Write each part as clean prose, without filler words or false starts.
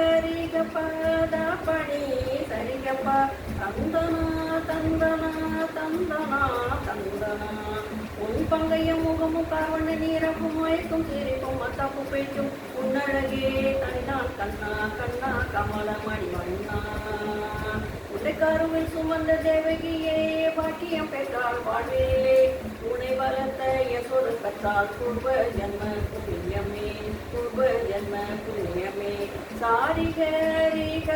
சாரிகரிகபத பணி சரிகப தந்தனா தந்தனா தந்தனா தந்தனா உன் பங்கைய முகமும் கார்வண்ண நீரப்பும் மயக்கும் சிரிப்பும் மத்தாப்பு பேச்சும் உன்னழகே தனிதான் கண்ணா கண்ணா கமலமணி வண்ணா உன்னை கருவில் சுமந்த தேவகியே பாக்கியம் பெற்றால் வாழ்வே உன்னை வளர்த்த யசோடு கற்றால் பூர்வ ஜன்ம புண்ணியமே பூர்வ ஜன்ம புண்ணியமே சாரிகரிகபத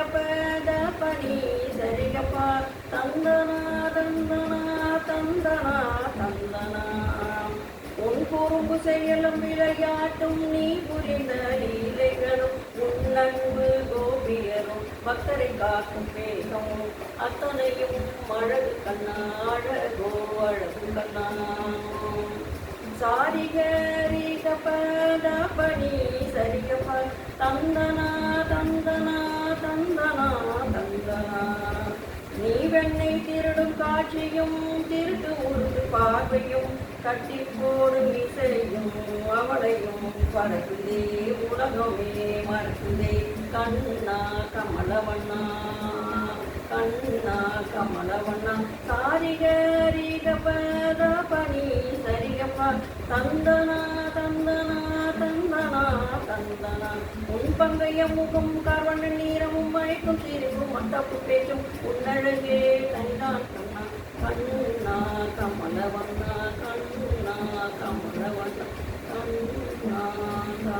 பணி சரிகபா தந்தனா தந்தனா தந்தனா தந்தனா உன் குறும்பு செயலும் விளையாட்டும் நீ புரிந்த லீலைகளும் உன் அன்பு கோபியரும் பக்தரை காக்கும் மேகமும் அத்தனையும் அழகு கண்ணா அழகோ அழகு கண்ணா சாரிகரிகபத பணி சரிகப தந்தனா தந்தனா தந்தனா தந்தனா நீ வெண்ணை திருடும் காட்சியும் திருட்டு உருட்டு பார்வையும் கட்டி போடும் இசையும் அவளையும் பறக்குதே உலகமே மறக்குதே கண்ணா கமலவண்ணா கண்ணா கமலவண்ணா சாரிகரிகபத பணி சரிகப்பா தந்தனா தந்தனா தந்தனா தந்தனா உன் பங்கைய முகம் கார்வண்ண நீரமும் மயக்கும் சிரிப்பும் மத்தாப்பு பேச்சும் உன்னழகே தனிதான் கண்ணா கண்ணா கமலவண்ணா கண்ணா கமலவண்ணா கண்ணா